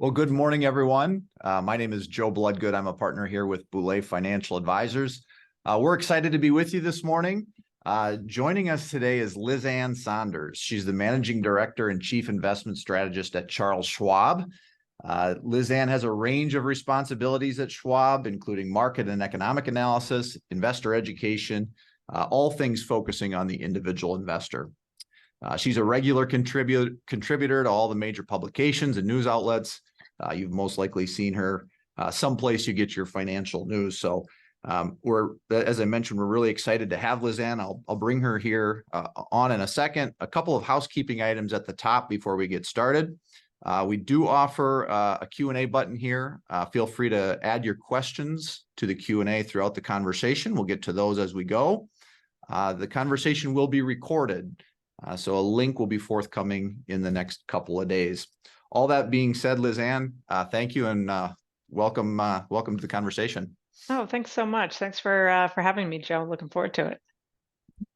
Well, good morning, everyone. My name is Joe Bloodgood. I'm a partner here with Boulay Financial Advisors. We're excited to be with you this morning. Joining us today is Liz Ann Sonders. She's the Managing Director and Chief Investment Strategist at Charles Schwab. Liz Ann has a range of responsibilities at Schwab, including market and economic analysis, investor education, all things focusing on the individual investor. She's a regular contributor to all the major publications and news outlets. You've most likely seen her someplace you get your financial news. So as I mentioned, we're really excited to have Liz Ann. I'll bring her here on in a second. A couple of housekeeping items at the top before we get started. We do offer a Q&A button here. Feel free to add your questions to the Q&A throughout the conversation. We'll get to those as we go. The conversation will be recorded. So a link will be forthcoming in the next couple of days. All that being said, Liz Ann, thank you and welcome to the conversation. Oh, thanks so much. Thanks for having me, Joe. Looking forward to it.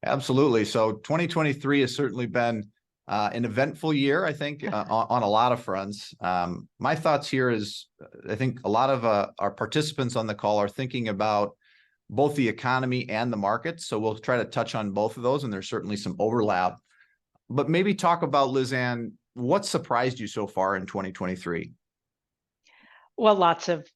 Absolutely. So 2023 has certainly been an eventful year, I think, on a lot of fronts. My thoughts here is I think a lot of our participants on the call are thinking about both the economy and the markets. So we'll try to touch on both of those, and there's certainly some overlap. But maybe talk about, Liz Ann, what surprised you so far in 2023? Well, lots of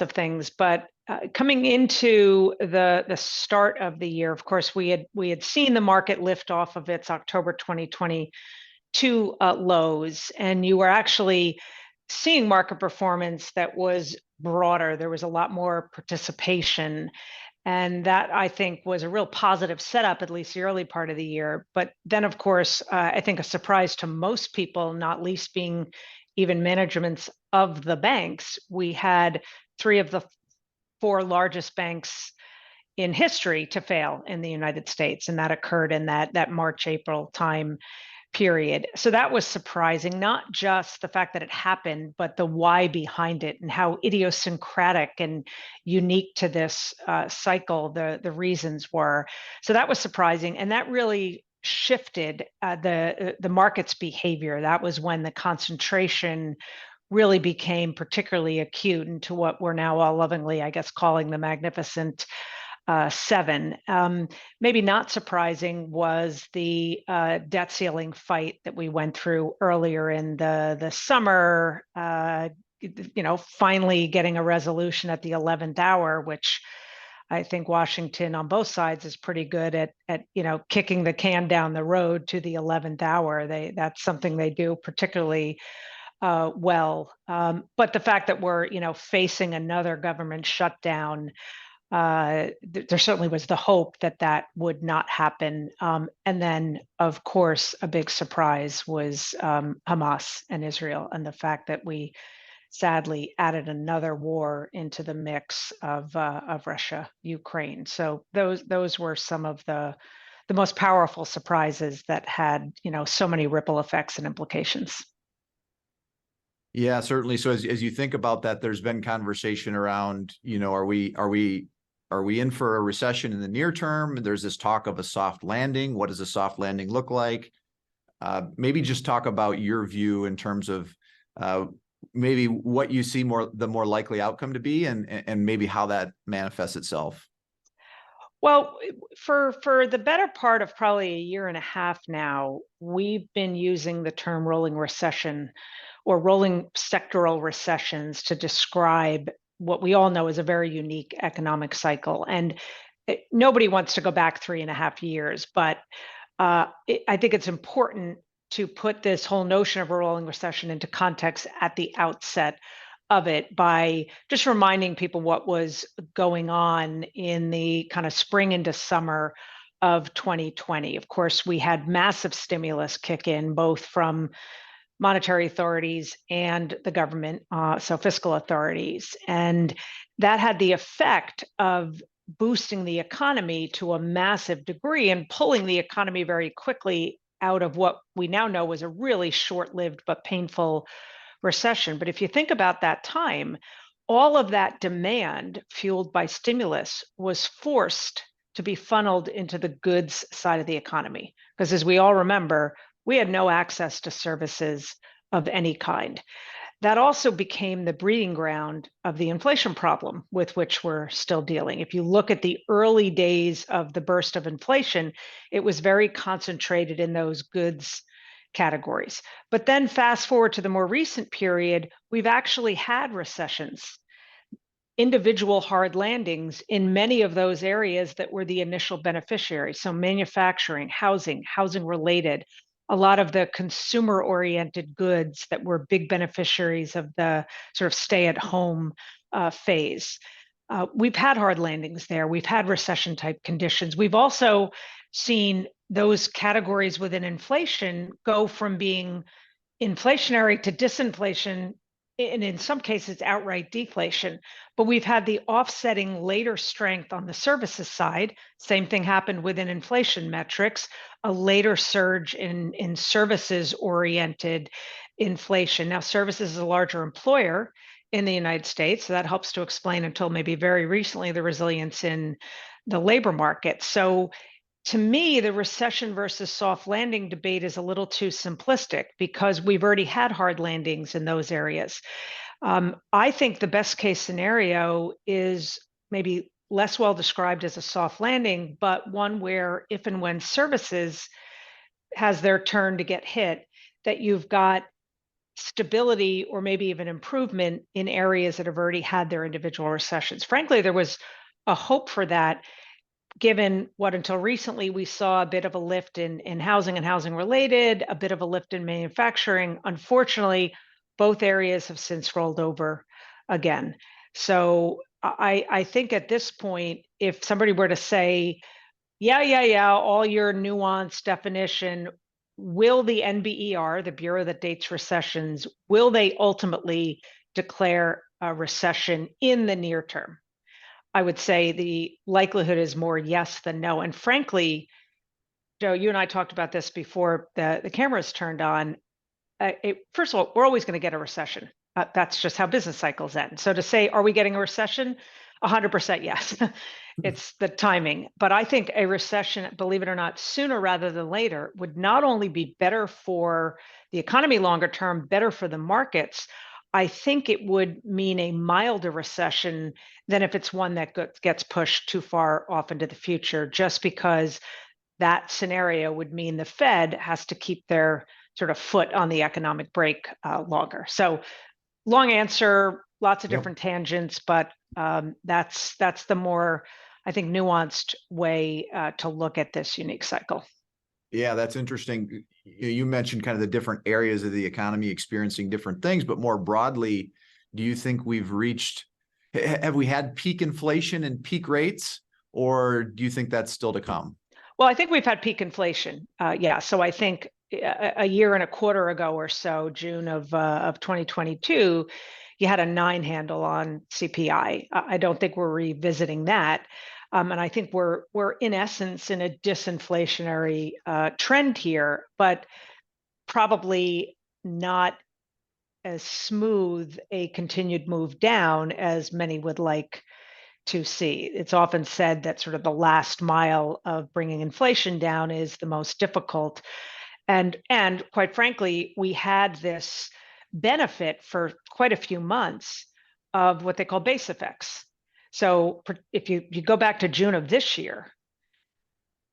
things, but coming into the start of the year, of course, we had seen the market lift off of its October 2022 lows, and you were actually seeing market performance that was broader. There was a lot more participation. And that, I think, was a real positive setup, at least the early part of the year. But then, of course, I think a surprise to most people, not least being even managements of the banks, we had 3 of the 4 largest banks in history to fail in the United States. And that occurred in that March-April time period. So that was surprising, not just the fact that it happened, but the why behind it and how idiosyncratic and unique to this cycle the reasons were. So that was surprising, and that really shifted the market's behavior. That was when the concentration really became particularly acute into what we're now all lovingly, I guess, calling the Magnificent 7. Maybe not surprising was the debt ceiling fight that we went through earlier in the summer, finally getting a resolution at the 11th hour, which I think Washington on both sides is pretty good at kicking the can down the road to the 11th hour. That's something they do particularly well. But the fact that we're facing another government shutdown, there certainly was the hope that would not happen. And then, of course, a big surprise was Hamas and Israel, and the fact that we sadly added another war into the mix of Russia, Ukraine. So those were some of the most powerful surprises that had so many ripple effects and implications. Yeah, certainly. So as you think about that, there's been conversation around, are we in for a recession in the near term? There's this talk of a soft landing. What does a soft landing look like? Maybe just talk about your view in terms of maybe what you see the more likely outcome to be, and maybe how that manifests itself. Well, for the better part of probably a year and a half now, we've been using the term rolling recession or rolling sectoral recessions to describe what we all know is a very unique economic cycle. And nobody wants to go back 3.5 years, but I think it's important to put this whole notion of a rolling recession into context at the outset of it by just reminding people what was going on in the kind of spring into summer of 2020. Of course, we had massive stimulus kick in, both from monetary authorities and the government, so fiscal authorities. And that had the effect of boosting the economy to a massive degree and pulling the economy very quickly out of what we now know was a really short-lived but painful recession. But if you think about that time, all of that demand fueled by stimulus was forced to be funneled into the goods side of the economy. Because as we all remember, we had no access to services of any kind. that also became the breeding ground of the inflation problem with which we're still dealing. If you look at the early days of the burst of inflation, it was very concentrated in those goods categories. But then fast forward to the more recent period, we've actually had recessions, individual hard landings in many of those areas that were the initial beneficiaries. So manufacturing, housing related, a lot of the consumer oriented goods that were big beneficiaries of the sort of stay at home phase. We've had hard landings there. We've had recession type conditions. We've also seen those categories within inflation go from being inflationary to disinflation, and in some cases outright deflation. But we've had the offsetting later strength on the services side. Same thing happened within inflation metrics, a later surge in services oriented inflation. Now, services is a larger employer in the United States, so that helps to explain, until maybe very recently, the resilience in the labor market. So to me, the recession versus soft landing debate is a little too simplistic, because we've already had hard landings in those areas. I think the best case scenario is maybe less well described as a soft landing, but one where, if and when services has their turn to get hit, that you've got stability or maybe even improvement in areas that have already had their individual recessions. Frankly, there was a hope for that, given what until recently we saw a bit of a lift in housing and housing related, a bit of a lift in manufacturing. Unfortunately, both areas have since rolled over again. So I think at this point, if somebody were to say, yeah, all your nuanced definition, will the NBER, the Bureau that dates recessions, will they ultimately declare a recession in the near term? I would say the likelihood is more yes than no. And frankly, Joe, you and I talked about this before the cameras turned on. First of all, we're always going to get a recession. That's just how business cycles end. So to say, are we getting a recession? 100% yes. It's the timing. But I think a recession, believe it or not, sooner rather than later, would not only be better for the economy longer term, better for the markets. I think it would mean a milder recession than if it's one that gets pushed too far off into the future, just because that scenario would mean the Fed has to keep their sort of foot on the economic brake longer. So long answer, lots of different tangents, but that's the more, I think, nuanced way to look at this unique cycle. Yeah, that's interesting. You mentioned kind of the different areas of the economy experiencing different things, but more broadly, do you think have we had peak inflation and peak rates, or do you think that's still to come? Well, I think we've had peak inflation. Yeah, so I think a year and a quarter ago or so, June of 2022, you had a 9 handle on CPI. I don't think we're revisiting that. And I think we're in essence in a disinflationary trend here, but probably not as smooth a continued move down as many would like to see. It's often said that sort of the last mile of bringing inflation down is the most difficult. And quite frankly, we had this benefit for quite a few months of what they call base effects. So if you go back to June of this year,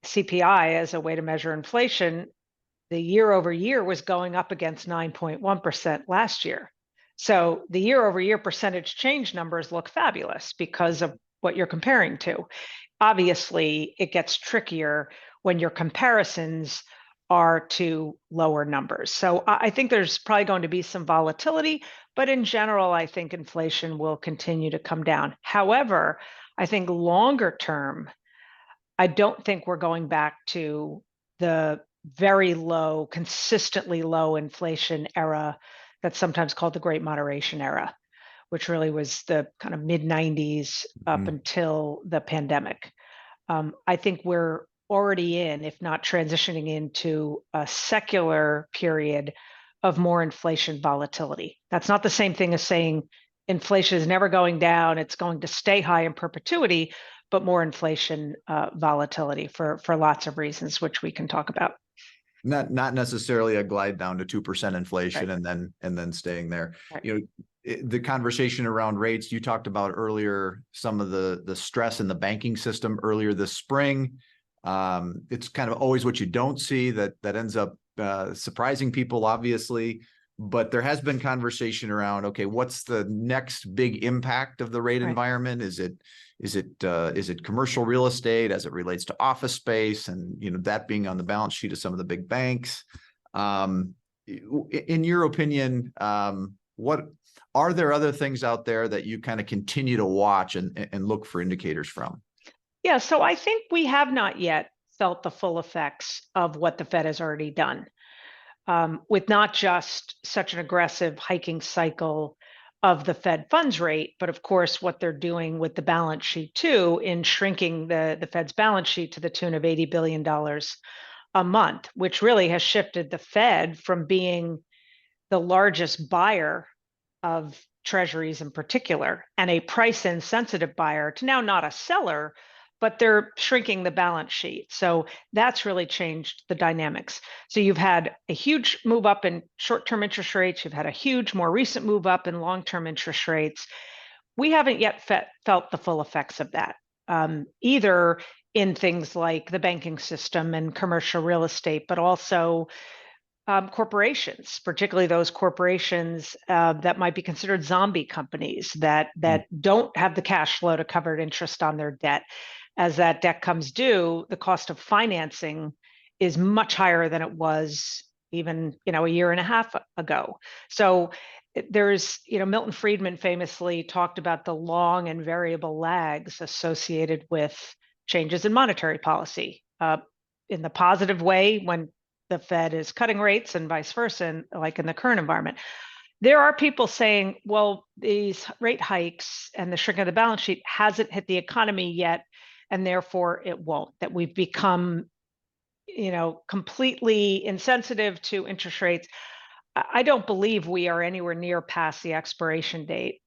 CPI as a way to measure inflation, the year over year was going up against 9.1% last year. So the year over year percentage change numbers look fabulous because of what you're comparing to. Obviously, it gets trickier when your comparisons are to lower numbers. So I think there's probably going to be some volatility, but in general, I think inflation will continue to come down. However, I think longer term, I don't think we're going back to the very low, consistently low inflation era that's sometimes called the Great Moderation era, which really was the kind of mid-90s up until the pandemic. I think we're already in, if not transitioning into, a secular period of more inflation volatility. That's not the same thing as saying inflation is never going down, it's going to stay high in perpetuity, but more inflation volatility for lots of reasons, which we can talk about. Not necessarily a glide down to 2% inflation Right. and then staying there. Right. You know, the conversation around rates you talked about earlier, some of the stress in the banking system earlier this spring. It's kind of always what you don't see that ends up surprising people, obviously. But there has been conversation around, okay, what's the next big impact of the rate Right. environment? Is it commercial real estate as it relates to office space, and that being on the balance sheet of some of the big banks? In your opinion, what are there other things out there that you kind of continue to watch and look for indicators from? Yeah, so I think we have not yet felt the full effects of what the Fed has already done, with not just such an aggressive hiking cycle of the Fed funds rate, but of course what they're doing with the balance sheet too, in shrinking the Fed's balance sheet to the tune of $80 billion a month, which really has shifted the Fed from being the largest buyer of treasuries in particular, and a price insensitive buyer, to now not a seller, but they're shrinking the balance sheet. So that's really changed the dynamics. So you've had a huge move up in short-term interest rates. You've had a huge, more recent move up in long-term interest rates. We haven't yet felt the full effects of that, either in things like the banking system and commercial real estate, but also corporations, particularly those corporations that might be considered zombie companies that don't have the cash flow to cover interest on their debt. As that debt comes due, the cost of financing is much higher than it was even a year and a half ago. So there's Milton Friedman famously talked about the long and variable lags associated with changes in monetary policy, in the positive way when the Fed is cutting rates and vice versa, and like in the current environment. There are people saying, well, these rate hikes and the shrinking of the balance sheet hasn't hit the economy yet, and therefore it won't, that we've become completely insensitive to interest rates. I don't believe we are anywhere near past the expiration date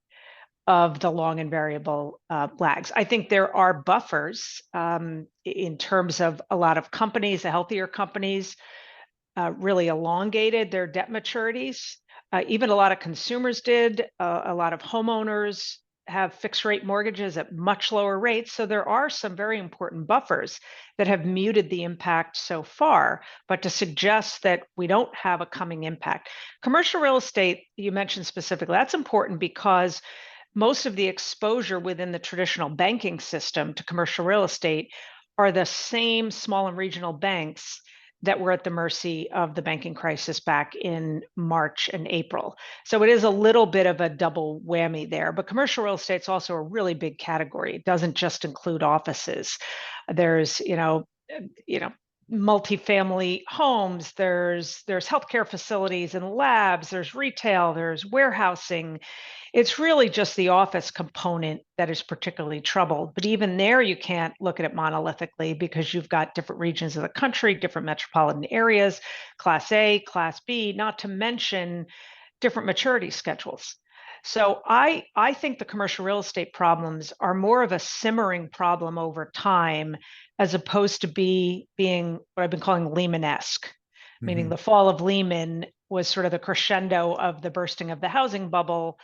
of the long and variable lags. I think there are buffers in terms of a lot of companies, the healthier companies, really elongated their debt maturities. Even a lot of consumers did. A lot of homeowners have fixed rate mortgages at much lower rates. So there are some very important buffers that have muted the impact so far. But to suggest that we don't have a coming impact, commercial real estate, you mentioned specifically, that's important because most of the exposure within the traditional banking system to commercial real estate are the same small and regional banks that were at the mercy of the banking crisis back in March and April. So it is a little bit of a double whammy there. But commercial real estate is also a really big category. It doesn't just include offices. There's, multifamily homes, there's healthcare facilities and labs, there's retail, there's warehousing. It's really just the office component that is particularly troubled. But even there, you can't look at it monolithically because you've got different regions of the country, different metropolitan areas, Class A, Class B, not to mention different maturity schedules. So I think the commercial real estate problems are more of a simmering problem over time, as opposed to being what I've been calling Lehman-esque, meaning the fall of Lehman was sort of the crescendo of the bursting of the housing bubble,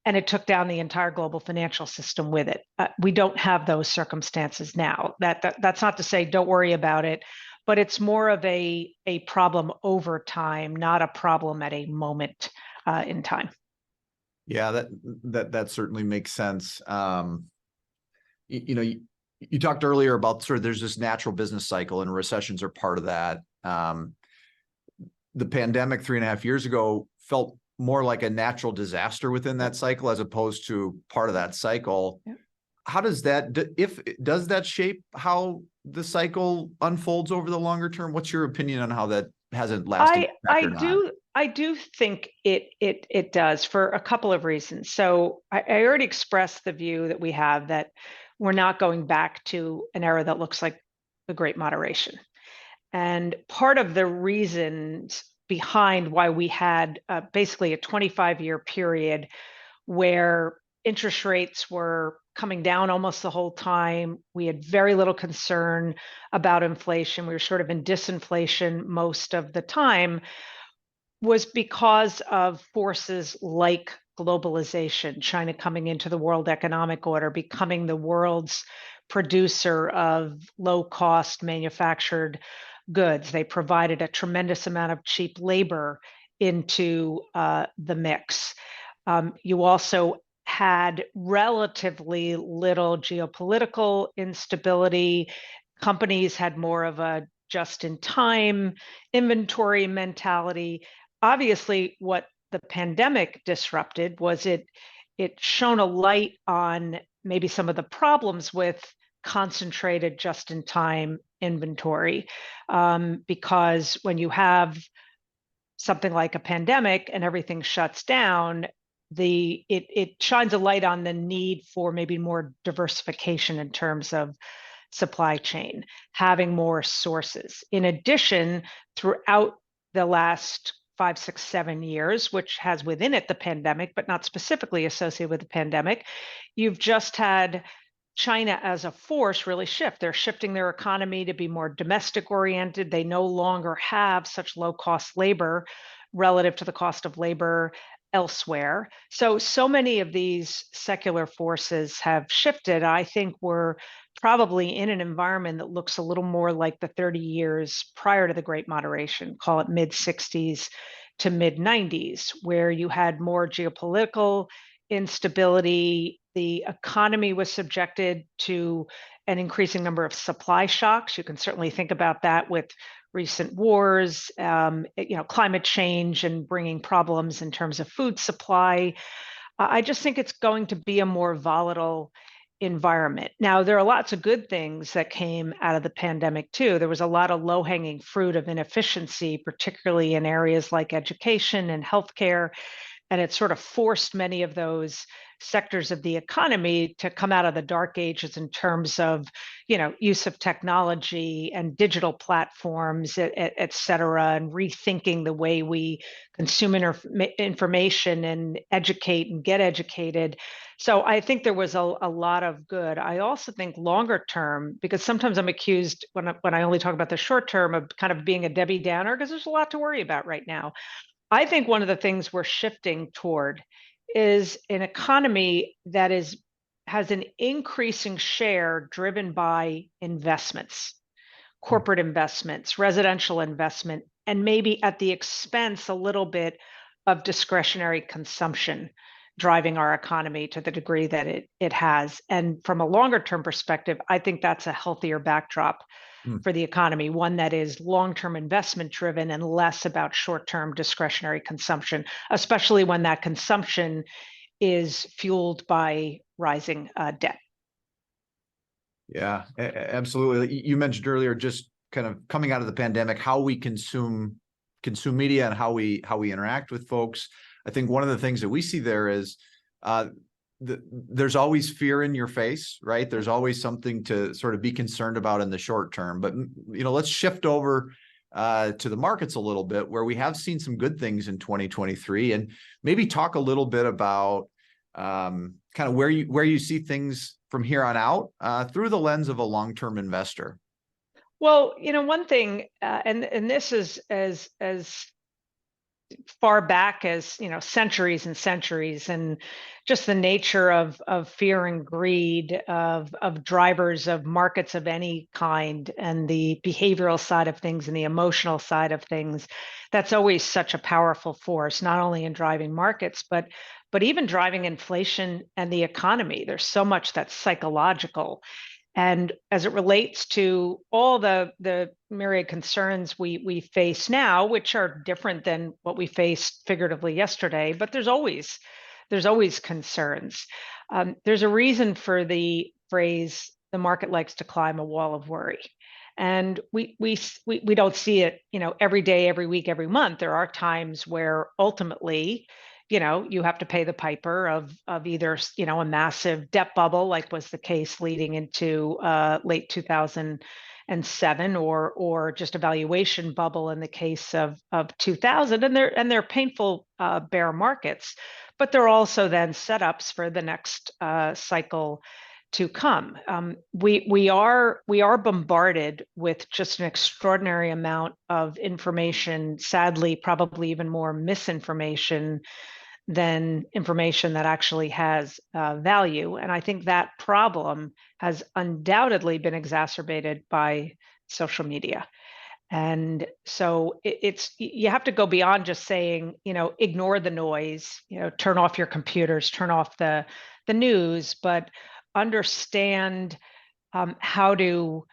and it took down the entire global financial system with it. We don't have those circumstances now. That's not to say don't worry about it, but it's more of a problem over time, not a problem at a moment in time. Yeah, that certainly makes sense. You talked earlier about sort of there's this natural business cycle, and recessions are part of that. The pandemic 3.5 years ago felt more like a natural disaster within that cycle as opposed to part of that cycle. Yeah. How does that shape how the cycle unfolds over the longer term? What's your opinion on how that hasn't lasted? I do think it does, for a couple of reasons. So I already expressed the view that we have that we're not going back to an era that looks like the Great Moderation. And part of the reasons behind why we had basically a 25-year period where interest rates were coming down almost the whole time. We had very little concern about inflation. We were sort of in disinflation most of the time, was because of forces like globalization, China coming into the world economic order, becoming the world's producer of low-cost manufactured goods. They provided a tremendous amount of cheap labor into the mix. You also had relatively little geopolitical instability. Companies had more of a just-in-time inventory mentality. Obviously, what the pandemic disrupted was it shone a light on maybe some of the problems with concentrated just-in-time inventory, because when you have something like a pandemic and everything shuts down, it shines a light on the need for maybe more diversification in terms of supply chain, having more sources. In addition, throughout the last 5, 6, 7 years, which has within it the pandemic, but not specifically associated with the pandemic, you've just had China as a force really shift. They're shifting their economy to be more domestic oriented. They no longer have such low cost labor relative to the cost of labor elsewhere. So many of these secular forces have shifted. I think we're probably in an environment that looks a little more like the 30 years prior to the Great Moderation, call it mid 60s to mid 90s, where you had more geopolitical instability. The economy was subjected to an increasing number of supply shocks. You can certainly think about that with recent wars, climate change and bringing problems in terms of food supply. I just think it's going to be a more volatile environment. Now, there are lots of good things that came out of the pandemic too. There was a lot of low-hanging fruit of inefficiency, particularly in areas like education and healthcare. And it sort of forced many of those sectors of the economy to come out of the dark ages in terms of, use of technology and digital platforms, et cetera, and rethinking the way we consume information and educate and get educated. So I think there was a lot of good. I also think longer term, because sometimes I'm accused when I only talk about the short term of kind of being a Debbie Downer, because there's a lot to worry about right now. I think one of the things we're shifting toward is an economy that has an increasing share driven by investments, corporate investments, residential investment, and maybe at the expense a little bit of discretionary consumption driving our economy to the degree that it has. And from a longer term perspective, I think that's a healthier backdrop for the economy, one that is long-term investment driven and less about short-term discretionary consumption, especially when that consumption is fueled by rising debt. Yeah, absolutely. You mentioned earlier, just kind of coming out of the pandemic, how we consume media and how we interact with folks. I think one of the things that we see there is there's always fear in your face, right? There's always something to sort of be concerned about in the short term. But let's shift over to the markets a little bit, where we have seen some good things in 2023, and maybe talk a little bit about kind of where you see things from here on out through the lens of a long-term investor. Well, one thing, and this is as far back as centuries and centuries, and just the nature of fear and greed of drivers of markets of any kind, and the behavioral side of things and the emotional side of things. That's always such a powerful force, not only in driving markets, but even driving inflation and the economy. There's so much that's psychological. And as it relates to all the myriad concerns we face now, which are different than what we faced figuratively yesterday, but there's always concerns. There's a reason for the phrase, the market likes to climb a wall of worry. And we don't see it, every day, every week, every month. There are times where ultimately, you have to pay the piper of either, a massive debt bubble, like was the case leading into late 2007, or just a valuation bubble in the case of 2000. And they're painful bear markets. but they're also then setups for the next cycle to come. We are bombarded with just an extraordinary amount of information, sadly, probably even more misinformation than information that actually has value. And I think that problem has undoubtedly been exacerbated by social media. And so you have to go beyond just saying, ignore the noise, turn off your computers, turn off the news, but understand how to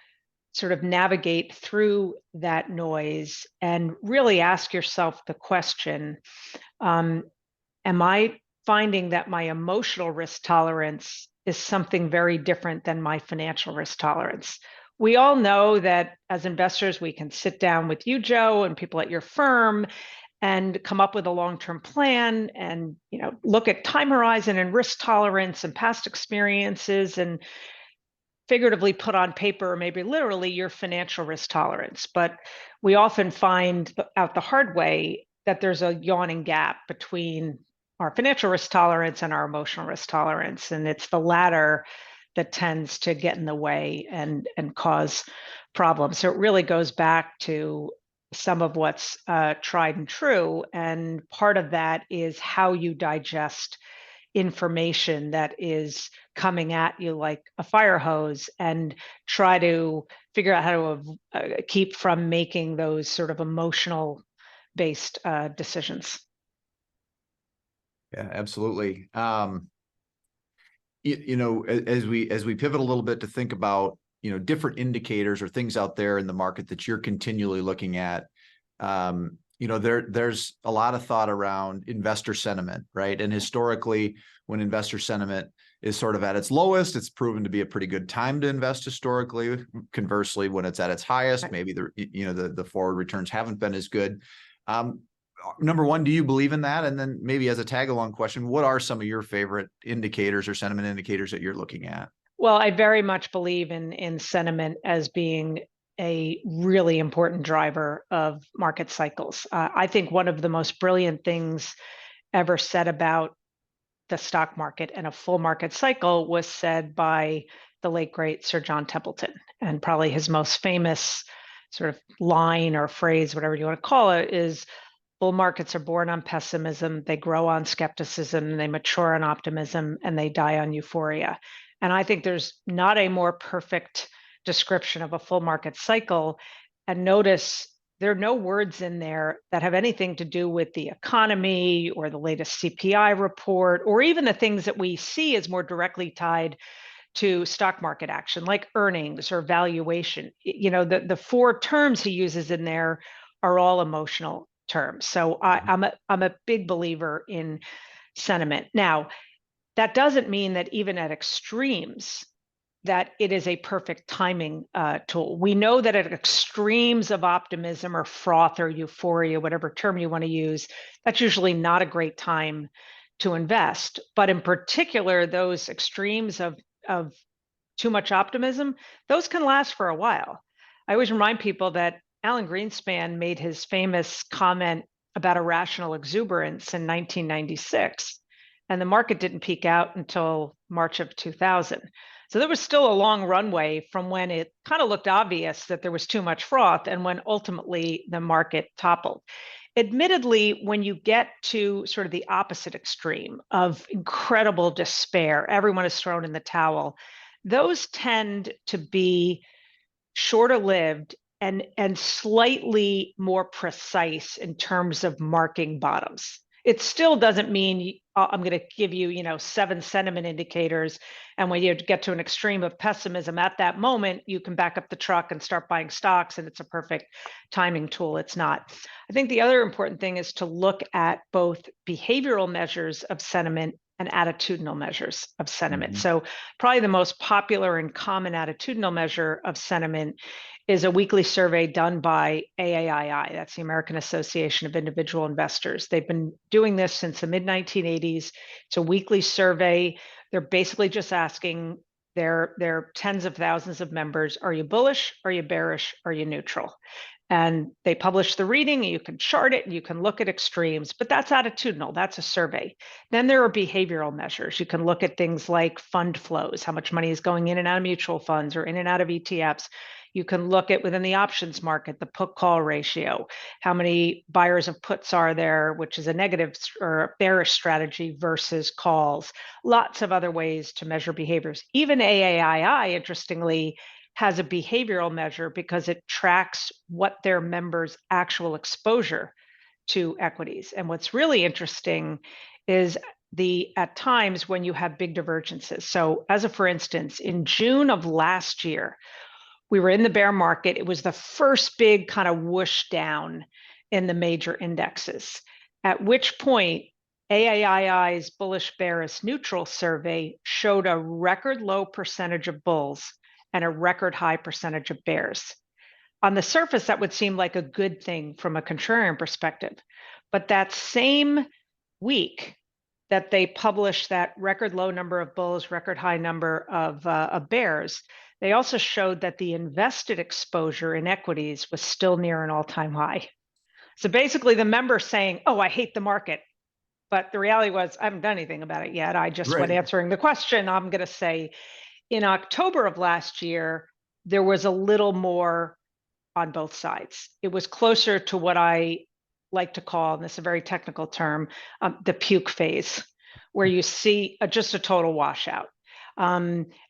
sort of navigate through that noise and really ask yourself the question, am I finding that my emotional risk tolerance is something very different than my financial risk tolerance? We all know that as investors, we can sit down with you, Joe, and people at your firm and come up with a long-term plan and look at time horizon and risk tolerance and past experiences and figuratively put on paper, or maybe literally, your financial risk tolerance. But we often find out the hard way that there's a yawning gap between our financial risk tolerance and our emotional risk tolerance. And it's the latter that tends to get in the way and cause problems. So it really goes back to some of what's tried and true. And part of that is how you digest information that is coming at you like a fire hose, and try to figure out how to keep from making those sort of emotional based decisions. Yeah, absolutely. As we pivot a little bit to think about, different indicators or things out there in the market that you're continually looking at, there's a lot of thought around investor sentiment, right? And historically, when investor sentiment is sort of at its lowest, it's proven to be a pretty good time to invest historically. Conversely, when it's at its highest, maybe the forward returns haven't been as good. Number one, do you believe in that? And then maybe as a tag along question, what are some of your favorite indicators or sentiment indicators that you're looking at? Well, I very much believe in sentiment as being a really important driver of market cycles. I think one of the most brilliant things ever said about the stock market and a full market cycle was said by the late, great Sir John Templeton. And probably his most famous sort of line or phrase, whatever you want to call it, is bull markets are born on pessimism, they grow on skepticism, they mature on optimism, and they die on euphoria. And I think there's not a more perfect description of a full market cycle. And notice there are no words in there that have anything to do with the economy or the latest CPI report, or even the things that we see as more directly tied to stock market action, like earnings or valuation. The four terms he uses in there are all emotional terms. So I'm a big believer in sentiment. Now, that doesn't mean that even at extremes, that it is a perfect timing tool. We know that at extremes of optimism or froth or euphoria, whatever term you want to use, that's usually not a great time to invest. But in particular, those extremes of too much optimism, those can last for a while. I always remind people that Alan Greenspan made his famous comment about irrational exuberance in 1996, and the market didn't peak out until March of 2000. So there was still a long runway from when it kind of looked obvious that there was too much froth and when ultimately the market toppled. Admittedly, when you get to sort of the opposite extreme of incredible despair, everyone is thrown in the towel, those tend to be shorter lived and slightly more precise in terms of marking bottoms. It still doesn't mean I'm going to give you, 7 sentiment indicators, and when you get to an extreme of pessimism at that moment, you can back up the truck and start buying stocks, and it's a perfect timing tool. It's not. I think the other important thing is to look at both behavioral measures of sentiment and attitudinal measures of sentiment. Mm-hmm. So probably the most popular and common attitudinal measure of sentiment is a weekly survey done by AAII. That's the American Association of Individual Investors. They've been doing this since the mid-1980s. It's a weekly survey. They're basically just asking their tens of thousands of members, are you bullish? Are you bearish? Are you neutral? And they publish the reading, and you can chart it, and you can look at extremes, but that's attitudinal, that's a survey. Then there are behavioral measures. You can look at things like fund flows, how much money is going in and out of mutual funds or in and out of ETFs. You can look at within the options market, the put call ratio, how many buyers of puts are there, which is a negative or bearish strategy versus calls. Lots of other ways to measure behaviors. Even AAII, interestingly, has a behavioral measure because it tracks what their members' actual exposure to equities. And what's really interesting is at times when you have big divergences. So for instance, in June of last year, we were in the bear market. It was the first big kind of whoosh down in the major indexes, at which point AAII's bullish bearish neutral survey showed a record low percentage of bulls and a record high percentage of bears. On the surface, that would seem like a good thing from a contrarian perspective. But that same week that they published that record low number of bulls, record high number of bears, they also showed that the invested exposure in equities was still near an all-time high. So basically the member saying, oh, I hate the market. But the reality was, I haven't done anything about it yet. I just, when answering the question, I'm going to say, in October of last year, there was a little more on both sides. It was closer to what I like to call, and this is a very technical term, the puke phase, where you see just a total washout.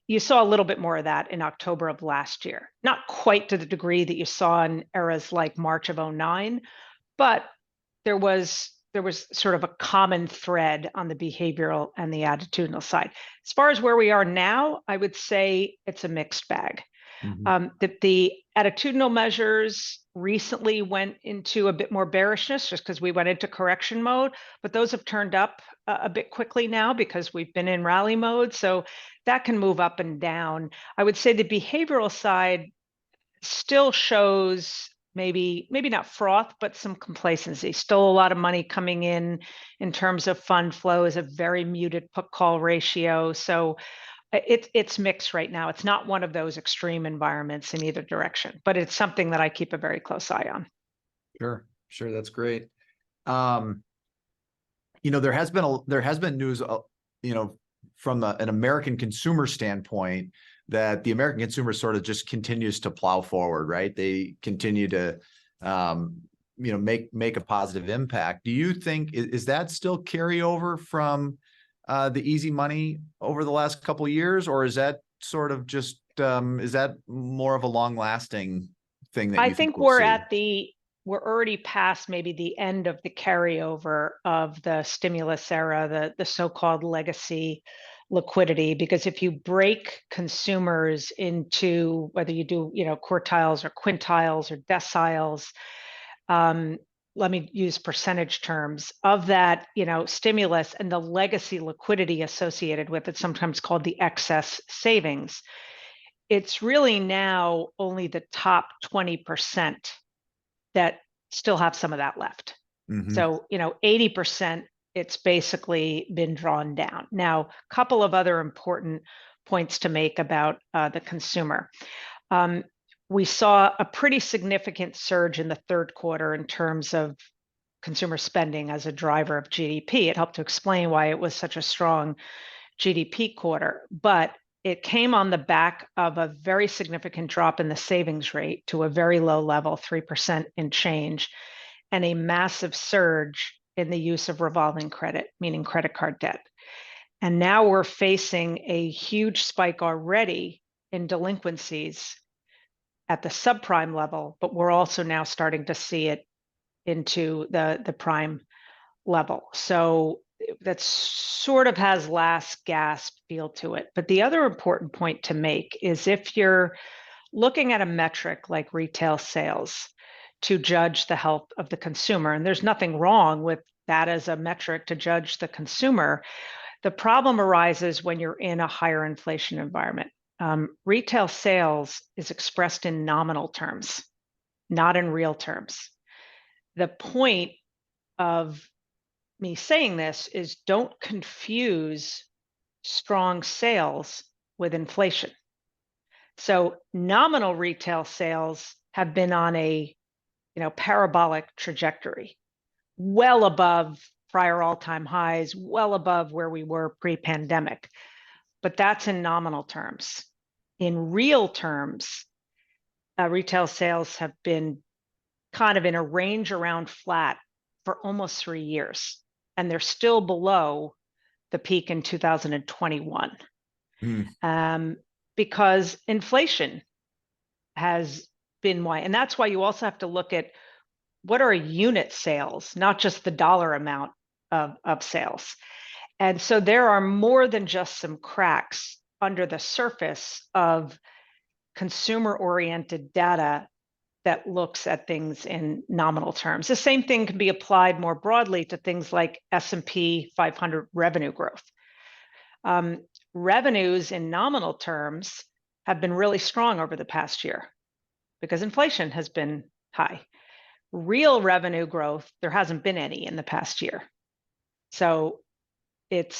You saw a little bit more of that in October of last year. Not quite to the degree that you saw in eras like March of 2009, but there was sort of a common thread on the behavioral and the attitudinal side. As far as where we are now, I would say it's a mixed bag. The attitudinal measures recently went into a bit more bearishness just because we went into correction mode, but those have turned up a bit quickly now because we've been in rally mode. So that can move up and down. I would say the behavioral side still shows maybe not froth, but some complacency. Still a lot of money coming in terms of fund flow, is a very muted put call ratio. So it's mixed right now. It's not one of those extreme environments in either direction, but it's something that I keep a very close eye on. Sure. That's great. There has been news, from an American consumer standpoint, that the American consumer sort of just continues to plow forward, right? They continue to, make a positive impact. Do you think, is that still carryover from the easy money over the last couple of years, or is that sort of just, is that more of a long lasting thing that I think we're already past maybe the end of the carryover of the stimulus era, the so-called legacy liquidity, because if you break consumers into whether you do, quartiles or quintiles or deciles, let me use percentage terms of that, stimulus and the legacy liquidity associated with it, sometimes called the excess savings. It's really now only the top 20% that still have some of that left. So, 80%, it's basically been drawn down. Now, a couple of other important points to make about the consumer. We saw a pretty significant surge in the third quarter in terms of consumer spending as a driver of GDP. It helped to explain why it was such a strong GDP quarter, but it came on the back of a very significant drop in the savings rate to a very low level, 3% in change, and a massive surge in the use of revolving credit, meaning credit card debt. And now we're facing a huge spike already in delinquencies at the subprime level, but we're also now starting to see it into the prime level. So that sort of has last gasp feel to it. But the other important point to make is if you're looking at a metric like retail sales to judge the health of the consumer, and there's nothing wrong with that as a metric to judge the consumer, the problem arises when you're in a higher inflation environment. Retail sales is expressed in nominal terms, not in real terms. The point of me saying this is don't confuse strong sales with inflation. So nominal retail sales have been on a parabolic trajectory, well above prior all-time highs, well above where we were pre-pandemic. But that's in nominal terms. In real terms, retail sales have been kind of in a range around flat for almost 3 years, and they're still below the peak in 2021. Because inflation has been why, and that's why you also have to look at what are unit sales, not just the dollar amount of sales. And so there are more than just some cracks under the surface of consumer-oriented data that looks at things in nominal terms. The same thing can be applied more broadly to things like S&P 500 revenue growth. Revenues in nominal terms have been really strong over the past year because inflation has been high. Real revenue growth, there hasn't been any in the past year. So it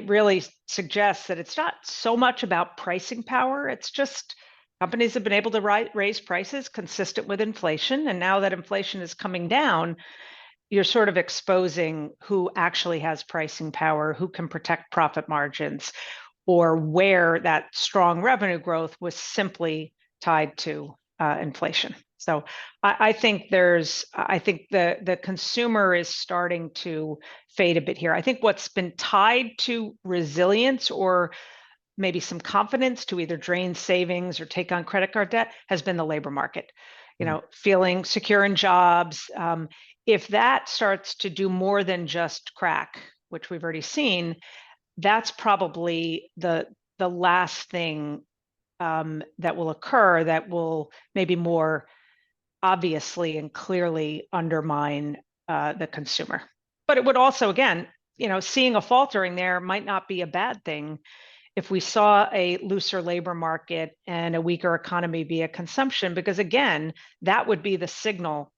really suggests that it's not so much about pricing power. It's just companies have been able to raise prices consistent with inflation. And now that inflation is coming down, you're sort of exposing who actually has pricing power, who can protect profit margins, or where that strong revenue growth was simply tied to inflation. So I think the consumer is starting to fade a bit here. I think what's been tied to resilience or maybe some confidence to either drain savings or take on credit card debt has been the labor market. Feeling secure in jobs. If that starts to do more than just crack, which we've already seen, that's probably the last thing that will occur that will maybe more obviously and clearly undermine the consumer. But it would also, again, seeing a faltering there might not be a bad thing. If we saw a looser labor market and a weaker economy via consumption, because again, that would be the signal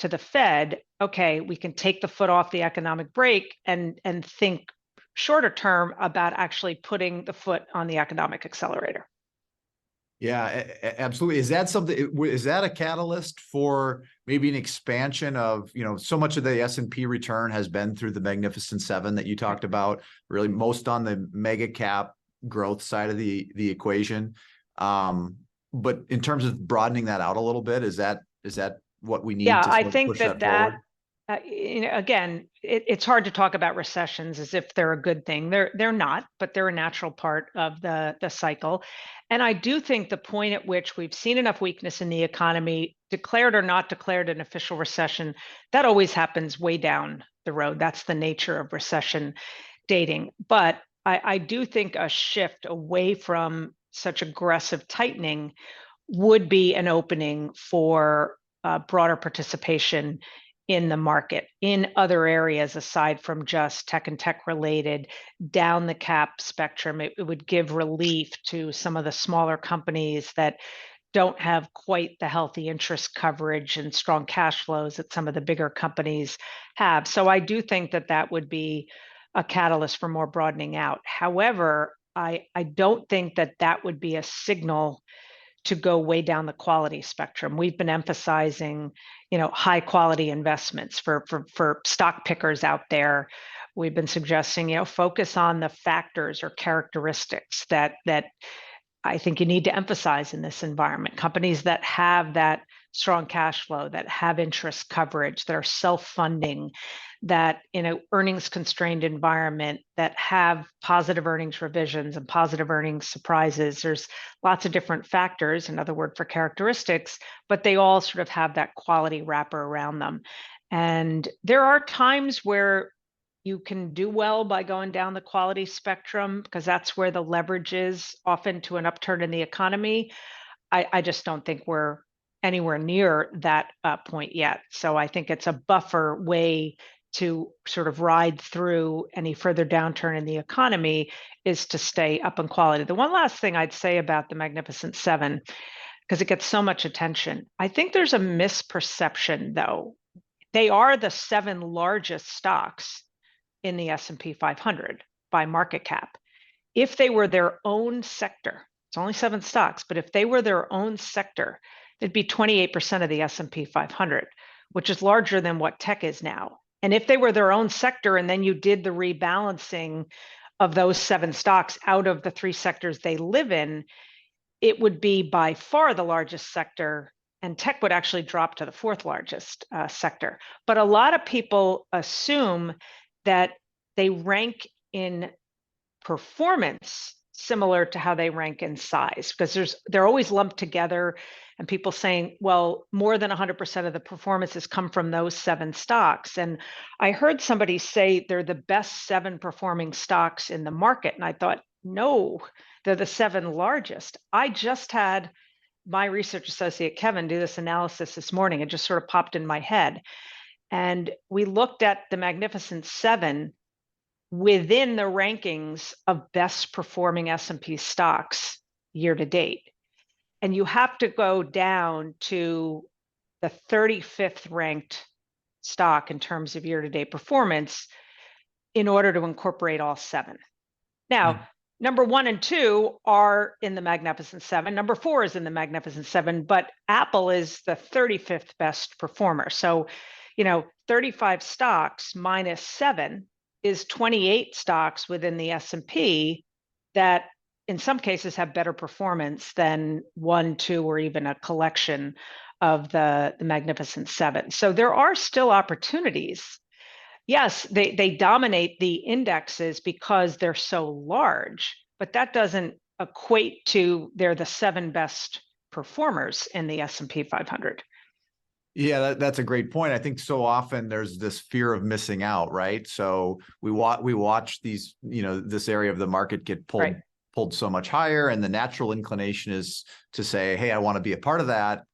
to the Fed, okay, we can take the foot off the economic brake and think shorter term about actually putting the foot on the economic accelerator. Yeah, absolutely. Is that something, is that a catalyst for maybe an expansion of, so much of the S&P return has been through the Magnificent Seven that you talked about, really most on the mega cap growth side of the equation. But in terms of broadening that out a little bit, is that what we need to I think push that forward? Again, it's hard to talk about recessions as if they're a good thing. They're not, but they're a natural part of the cycle. And I do think the point at which we've seen enough weakness in the economy, declared or not declared an official recession, that always happens way down the road. That's the nature of recession dating. But I do think a shift away from such aggressive tightening would be an opening for broader participation in the market in other areas aside from just tech and tech related down the cap spectrum. It would give relief to some of the smaller companies that don't have quite the healthy interest coverage and strong cash flows that some of the bigger companies have. So I do think that would be a catalyst for more broadening out. However, I don't think that would be a signal to go way down the quality spectrum. We've been emphasizing, high quality investments for stock pickers out there. We've been suggesting, focus on the factors or characteristics that I think you need to emphasize in this environment. Companies that have that strong cash flow, that have interest coverage, that are self-funding, that in an earnings constrained environment, that have positive earnings revisions and positive earnings surprises. There's lots of different factors, another word for characteristics, but they all sort of have that quality wrapper around them. And there are times where you can do well by going down the quality spectrum because that's where the leverage is often to an upturn in the economy. I just don't think we're anywhere near that point yet. So I think it's a buffer way to sort of ride through any further downturn in the economy is to stay up in quality. The one last thing I'd say about the Magnificent Seven, because it gets so much attention, I think there's a misperception though. They are the 7 largest stocks in the S&P 500 by market cap. If they were their own sector, it's only 7 stocks, but if they were their own sector, it'd be 28% of the S&P 500, which is larger than what tech is now. And if they were their own sector and then you did the rebalancing of those 7 stocks out of the 3 sectors they live in, it would be by far the largest sector, and tech would actually drop to the 4th largest sector. But a lot of people assume that they rank in performance similar to how they rank in size, because they're always lumped together, and people saying, well, more than 100% of the performances come from those 7 stocks. And I heard somebody say they're the best 7 performing stocks in the market, and I thought, no, they're the 7 largest. I just had my research associate Kevin do this analysis this morning. It just sort of popped in my head, and we looked at the Magnificent 7 within the rankings of best performing S&P stocks year to date. And you have to go down to the 35th ranked stock in terms of year to date performance in order to incorporate all 7. Now, number 1 and 2 are in the Magnificent 7. Number 4 is in the Magnificent 7, but Apple is the 35th best performer. So, 35 stocks minus 7 is 28 stocks within the S&P that in some cases have better performance than 1, 2, or even a collection of the Magnificent 7. So there are still opportunities. Yes, they dominate the indexes because they're so large, but that doesn't equate to they're the 7 best performers in the S&P 500. Yeah, that's a great point. I think so often there's this fear of missing out, right? So we watch these, this area of the market get pulled so much higher, and the natural inclination is to say, hey, I want to be a part of that.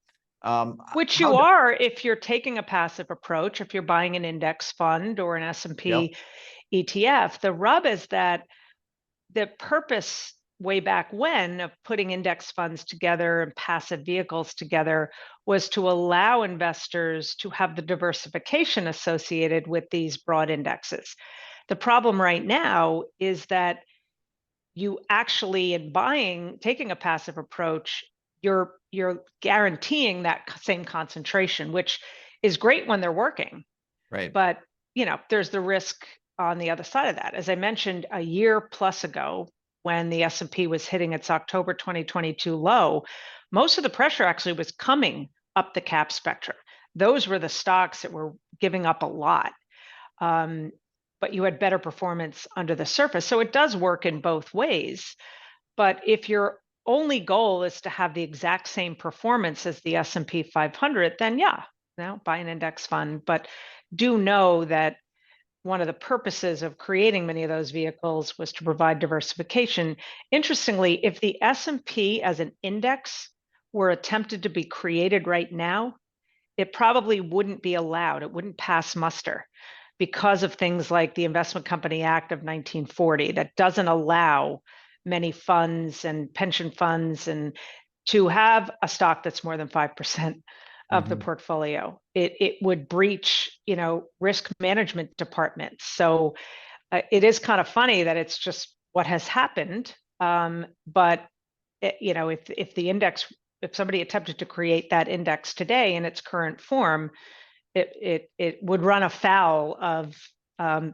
Which you are if you're taking a passive approach, if you're buying an index fund or an S&P ETF. The rub is that the purpose way back when of putting index funds together and passive vehicles together was to allow investors to have the diversification associated with these broad indexes. The problem right now is that you actually, in taking a passive approach, you're guaranteeing that same concentration, which is great when they're working. Right. But, there's the risk on the other side of that. As I mentioned, a year plus ago, when the S&P was hitting its October 2022 low, most of the pressure actually was coming up the cap spectrum. Those were the stocks that were giving up a lot. But you had better performance under the surface. So it does work in both ways. But if your only goal is to have the exact same performance as the S&P 500, then buy an index fund. But do know that one of the purposes of creating many of those vehicles was to provide diversification. Interestingly, if the S&P as an index were attempted to be created right now, it probably wouldn't be allowed. It wouldn't pass muster because of things like the Investment Company Act of 1940 that doesn't allow many funds and pension funds and to have a stock that's more than 5% of the portfolio. It would breach, risk management departments. So it is kind of funny that it's just what has happened. But if somebody attempted to create that index today in its current form, it would run afoul of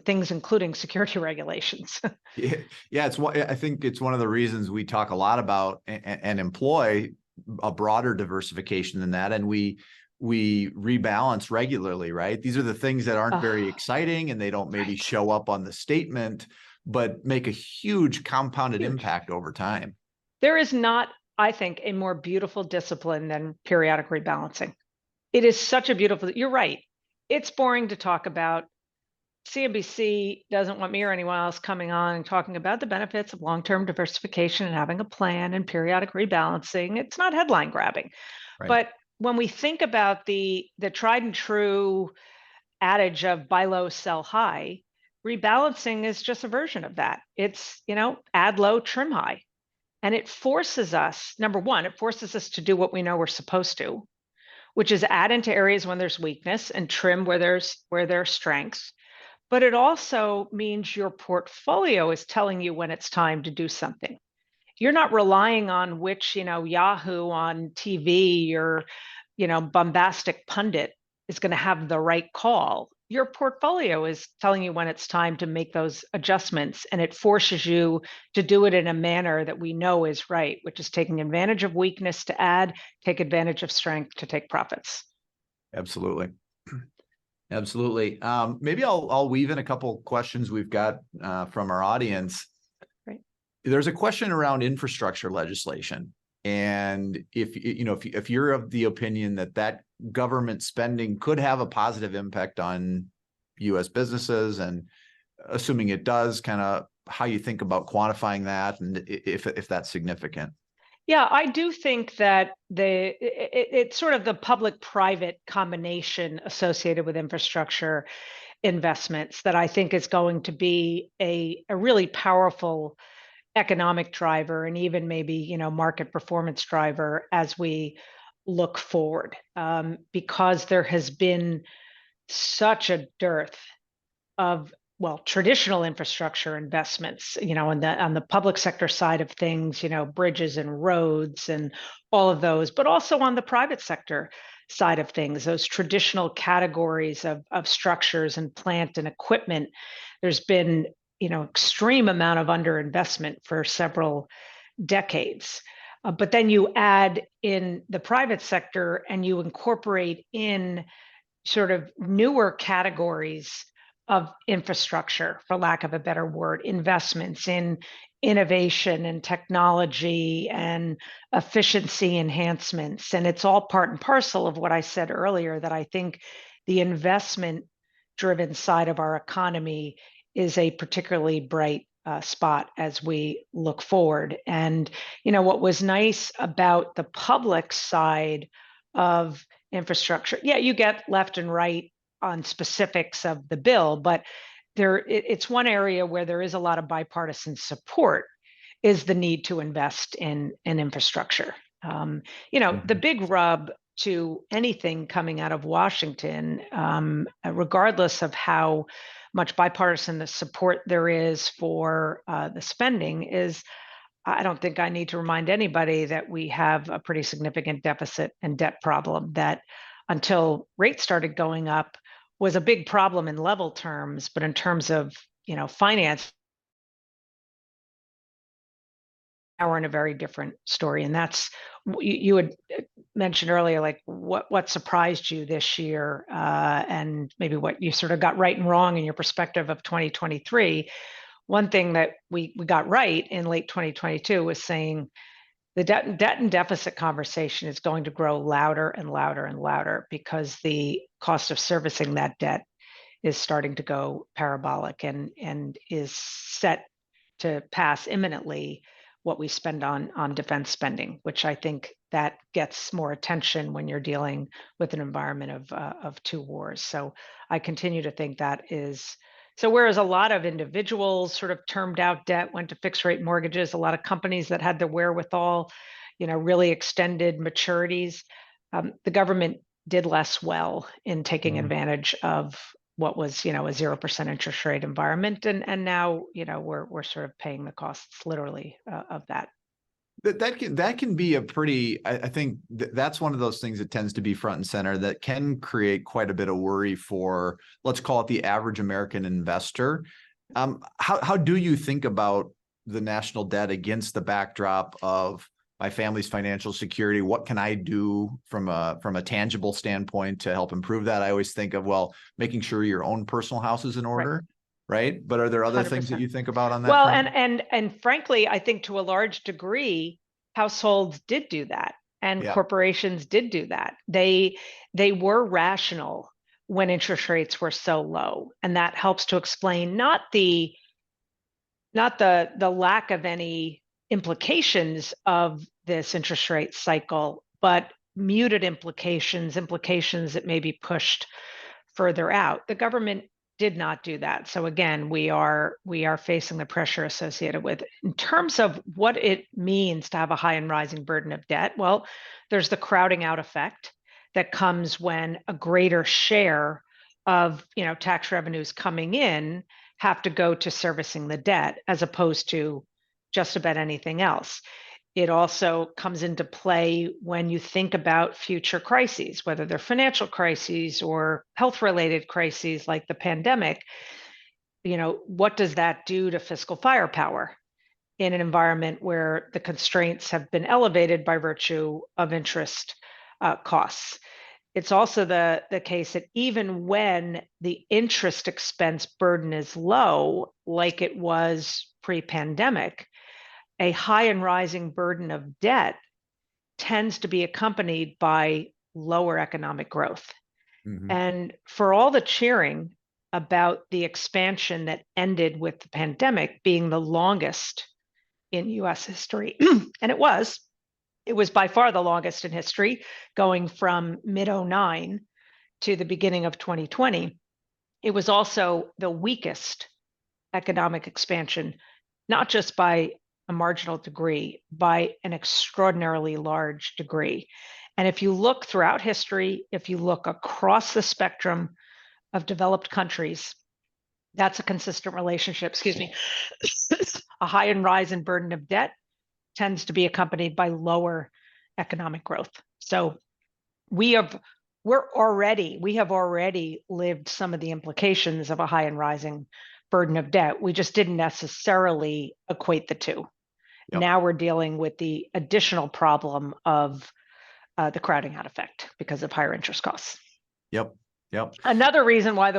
things, including security regulations. I think it's one of the reasons we talk a lot about and employ a broader diversification than that, and we rebalance regularly, right? These are the things that aren't very exciting, and they don't maybe show up on the statement, but make a huge compounded impact over time. There is not, I think, a more beautiful discipline than periodic rebalancing. It is such a beautiful, you're right. It's boring to talk about. CNBC doesn't want me or anyone else coming on and talking about the benefits of long-term diversification and having a plan and periodic rebalancing. It's not headline grabbing. Right. But when we think about the tried and true adage of buy low, sell high, rebalancing is just a version of that. It's, add low, trim high. And it forces us, number one, it forces us to do what we know we're supposed to, which is add into areas when there's weakness and trim where there's strengths. But it also means your portfolio is telling you when it's time to do something. you're not relying on which, Yahoo on TV or, bombastic pundit is going to have the right call. Your portfolio is telling you when it's time to make those adjustments, and it forces you to do it in a manner that we know is right, which is taking advantage of weakness to add, take advantage of strength to take profits. Absolutely. Absolutely. Maybe I'll weave in a couple questions we've got from our audience. Right. There's a question around infrastructure legislation. And if you're of the opinion that government spending could have a positive impact on U.S. businesses, and assuming it does, kind of how you think about quantifying that, and if that's significant. Yeah, I do think that it's sort of the public-private combination associated with infrastructure investments that I think is going to be a really powerful economic driver, and even maybe, market performance driver as we look forward, because there has been such a dearth of, traditional infrastructure investments, on the public sector side of things, bridges and roads and all of those, but also on the private sector side of things, those traditional categories of structures and plant and equipment. There's been, extreme amount of underinvestment for several decades. But then you add in the private sector and you incorporate in sort of newer categories of infrastructure, for lack of a better word, investments in innovation and technology and efficiency enhancements. And it's all part and parcel of what I said earlier, that I think the investment driven side of our economy is a particularly bright spot as we look forward. And, what was nice about the public side of infrastructure, you get left and right on specifics of the bill, but it's one area where there is a lot of bipartisan support, is the need to invest in infrastructure. The big rub to anything coming out of Washington, regardless of how much bipartisan support there is for the spending, is I don't think I need to remind anybody that we have a pretty significant deficit and debt problem that, until rates started going up, was a big problem in level terms, but in terms of, finance, now we're in a very different story. And that's, you had mentioned earlier, like what surprised you this year, and maybe what you sort of got right and wrong in your perspective of 2023. One thing that we got right in late 2022 was saying the debt and deficit conversation is going to grow louder and louder and louder, because the cost of servicing that debt is starting to go parabolic and is set to pass imminently what we spend on defense spending, which I think that gets more attention when you're dealing with an environment of two wars. So I continue to think that is. So whereas a lot of individuals sort of termed out debt, went to fixed rate mortgages, a lot of companies that had the wherewithal, really extended maturities, the government did less well in taking advantage of what was, a 0% interest rate environment. And now, we're sort of paying the costs literally of that. That can be a pretty, I think that's one of those things that tends to be front and center that can create quite a bit of worry for, let's call it, the average American investor. How do you think about the national debt against the backdrop of my family's financial security? What can I do from a tangible standpoint to help improve that? I always think of, making sure your own personal house is in order. Right. But are there other 100%. Things that you think about on that? Well, front? and frankly, I think to a large degree, households did do that, and corporations did do that. They were rational when interest rates were so low, and that helps to explain not the lack of any implications of this interest rate cycle, but muted implications that may be pushed further out. The government did not do that. So again, we are facing the pressure associated with it. In terms of what it means to have a high and rising burden of debt, well, there's the crowding out effect that comes when a greater share of tax revenues coming in have to go to servicing the debt, as opposed to just about anything else. It also comes into play when you think about future crises, whether they're financial crises or health-related crises like the pandemic. What does that do to fiscal firepower in an environment where the constraints have been elevated by virtue of interest costs? It's also the case that even when the interest expense burden is low, like it was pre-pandemic, a high and rising burden of debt tends to be accompanied by lower economic growth. Mhm. And for all the cheering about the expansion that ended with the pandemic being the longest in US history, and it was by far the longest in history, going from mid-09 to the beginning of 2020, it was also the weakest economic expansion, not just by a marginal degree, by an extraordinarily large degree. And if you look throughout history, if you look across the spectrum of developed countries, that's a consistent relationship, excuse me. A high and rise in burden of debt tends to be accompanied by lower economic growth. So we have already lived some of the implications of a high and rising burden of debt. We just didn't necessarily equate the two. Yep. Now we're dealing with the additional problem of the crowding out effect because of higher interest costs. Yep. Another reason why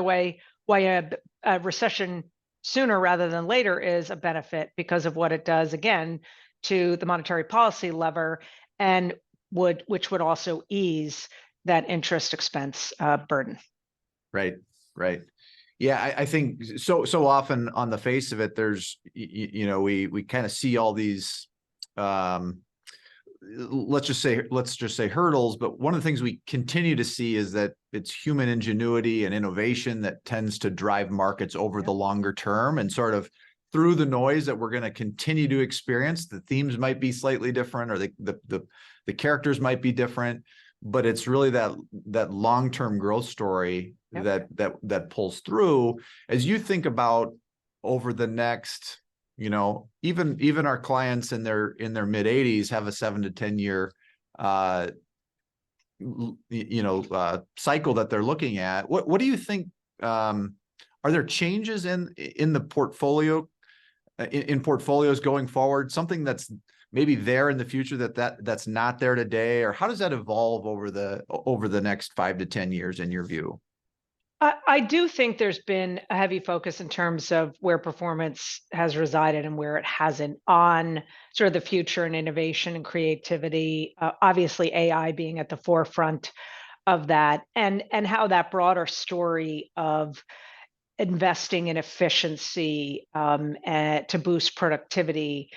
a recession sooner rather than later is a benefit, because of what it does, again, to the monetary policy lever, and which would also ease that interest expense burden. Right. Yeah, I think so often on the face of it, there's, we kind of see all these, let's just say hurdles, but one of the things we continue to see is that it's human ingenuity and innovation that tends to drive markets over the longer term, and sort of through the noise that we're going to continue to experience. The themes might be slightly different, or the characters might be different, but it's really that long-term growth story that pulls through. As you think about over the next, even our clients in their mid 80s have a 7 to 10 year cycle that they're looking at. What do you think? Are there changes in the portfolio, in portfolios going forward? Something that's maybe there in the future that's not there today, or how does that evolve over the next 5 to 10 years in your view? I do think there's been a heavy focus in terms of where performance has resided and where it hasn't, on sort of the future and innovation and creativity. Obviously, AI being at the forefront of that, and how that broader story of investing in efficiency to boost productivity.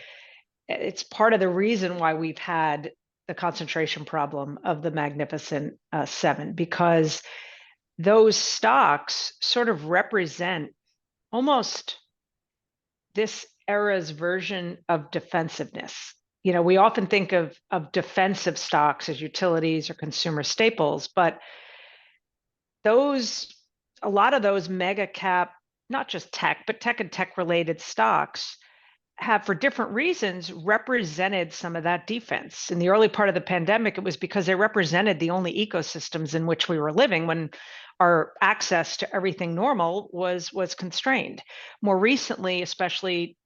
It's part of the reason why we've had the concentration problem of the Magnificent Seven, because those stocks sort of represent almost this era's version of defensiveness. We often think of defensive stocks as utilities or consumer staples, but a lot of those mega cap, not just tech, but tech and tech related stocks have, for different reasons, represented some of that defense. In the early part of the pandemic, it was because they represented the only ecosystems in which we were living when our access to everything normal was constrained. More recently, especially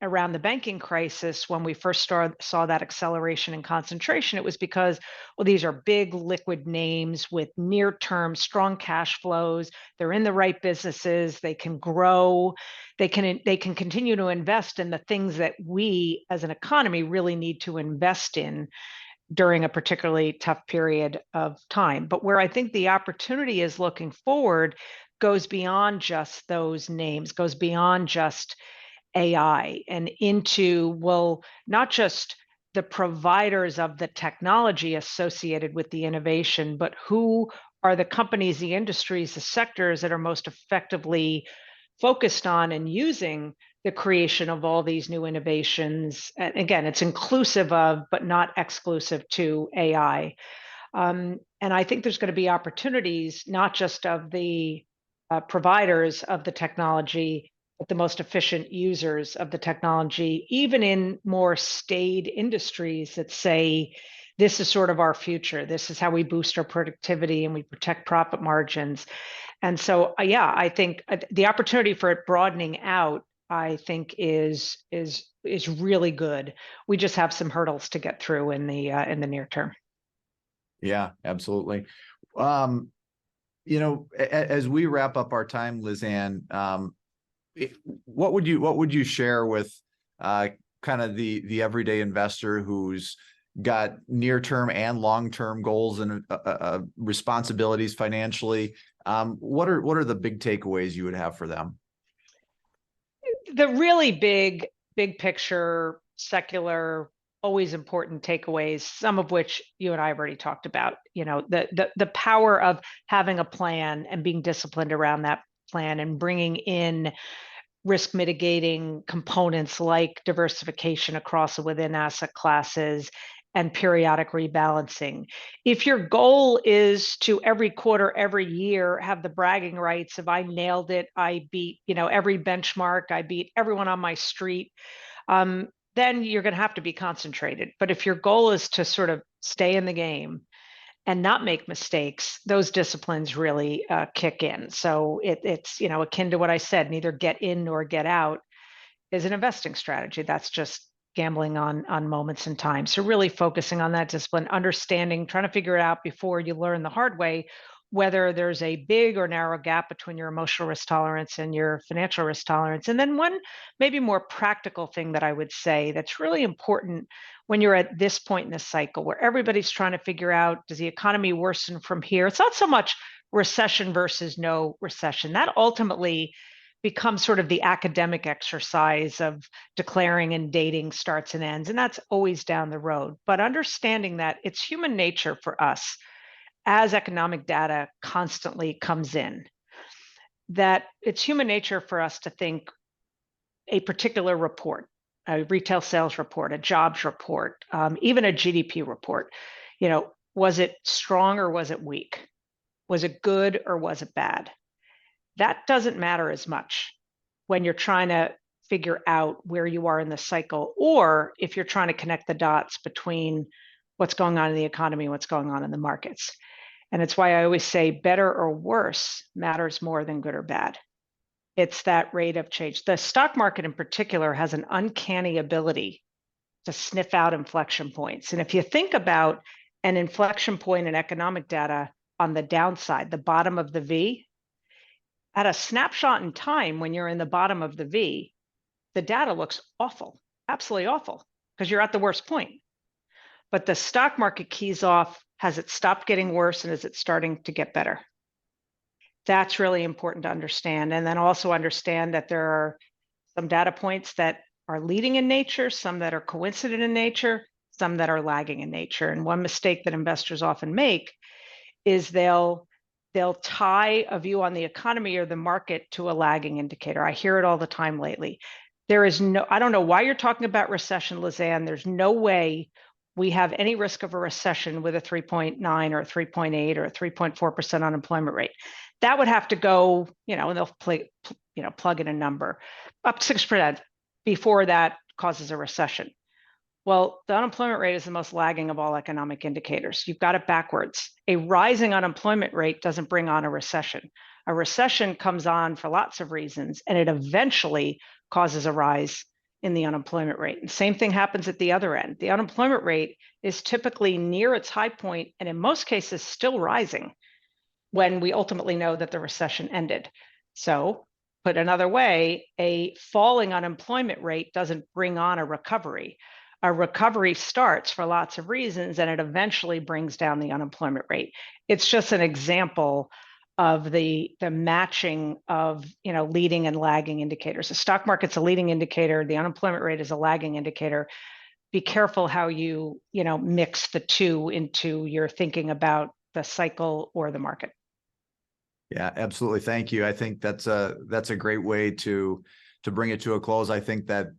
around the banking crisis, when we first saw that acceleration in concentration, it was because, well, these are big liquid names with near-term strong cash flows. They're in the right businesses. They can grow. They can continue to invest in the things that we as an economy really need to invest in during a particularly tough period of time. But where I think the opportunity is looking forward goes beyond just those names, goes beyond just AI, and into, well, not just the providers of the technology associated with the innovation, but who are the companies, the industries, the sectors that are most effectively focused on and using the creation of all these new innovations. And again, it's inclusive of, but not exclusive to, AI. And I think there's going to be opportunities, not just of the providers of the technology, but the most efficient users of the technology, even in more staid industries that say, this is sort of our future. This is how we boost our productivity and we protect profit margins. And so, yeah, I think the opportunity for it broadening out, I think, is really good. We just have some hurdles to get through in the near term. Yeah, absolutely. As we wrap up our time, Liz Ann, what would you share with kind of the everyday investor who's got near-term and long-term goals and responsibilities financially? What are the big takeaways you would have for them? The really big picture, secular, always important takeaways, some of which you and I have already talked about. The power of having a plan and being disciplined around that plan and bringing in risk mitigating components like diversification across and within asset classes and periodic rebalancing. If your goal is to every quarter, every year, have the bragging rights of I nailed it, I beat, every benchmark, I beat everyone on my street, then you're going to have to be concentrated. But if your goal is to sort of stay in the game and not make mistakes, those disciplines really kick in. So it's akin to what I said, neither get in nor get out is an investing strategy. That's just gambling on moments in time. So really focusing on that discipline, understanding, trying to figure it out before you learn the hard way, whether there's a big or narrow gap between your emotional risk tolerance and your financial risk tolerance. And then one maybe more practical thing that I would say that's really important when you're at this point in the cycle where everybody's trying to figure out, does the economy worsen from here? It's not so much recession versus no recession. That ultimately becomes sort of the academic exercise of declaring and dating starts and ends, and that's always down the road. But understanding that it's human nature for us, as economic data constantly comes in, that it's human nature for us to think a particular report, a retail sales report, a jobs report, even a GDP report, was it strong or was it weak? Was it good or was it bad? That doesn't matter as much when you're trying to figure out where you are in the cycle, or if you're trying to connect the dots between what's going on in the economy and what's going on in the markets. And it's why I always say better or worse matters more than good or bad. It's that rate of change. The stock market in particular has an uncanny ability to sniff out inflection points. And if you think about an inflection point in economic data on the downside, the bottom of the V, at a snapshot in time, when you're in the bottom of the V, the data looks awful, absolutely awful, because you're at the worst point. But the stock market keys off, has it stopped getting worse and is it starting to get better? That's really important to understand. And then also understand that there are some data points that are leading in nature, some that are coincident in nature, some that are lagging in nature. And one mistake that investors often make is they'll tie a view on the economy or the market to a lagging indicator. I hear it all the time lately. I don't know why you're talking about recession, Liz Ann. There's no way we have any risk of a recession with a 3.9 or a 3.8 or a 3.4% unemployment rate. That would have to go, and they'll plug in a number up 6% before that causes a recession. Well, the unemployment rate is the most lagging of all economic indicators. You've got it backwards. A rising unemployment rate doesn't bring on a recession. A recession comes on for lots of reasons, and it eventually causes a rise in the unemployment rate. And same thing happens at the other end. The unemployment rate is typically near its high point, and in most cases still rising when we ultimately know that the recession ended. So, put another way, a falling unemployment rate doesn't bring on a recovery. A recovery starts for lots of reasons, and it eventually brings down the unemployment rate. It's just an example of the matching of leading and lagging indicators. The stock market's a leading indicator. The unemployment rate is a lagging indicator. Be careful how you mix the two into your thinking about the cycle or the market. Yeah, absolutely. Thank you. I think that's a great way to bring it to a close. I think that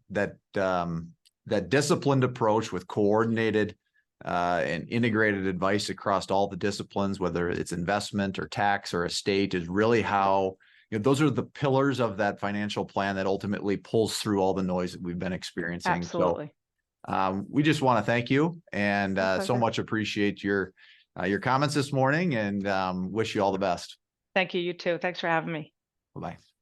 disciplined approach with coordinated and integrated advice across all the disciplines, whether it's investment or tax or estate, is really how those are the pillars of that financial plan that ultimately pulls through all the noise that we've been experiencing. Absolutely. So we just want to thank you and so pleasure. much appreciate your comments this morning, and wish you all the best. Thank you. You too. Thanks for having me. Bye-bye.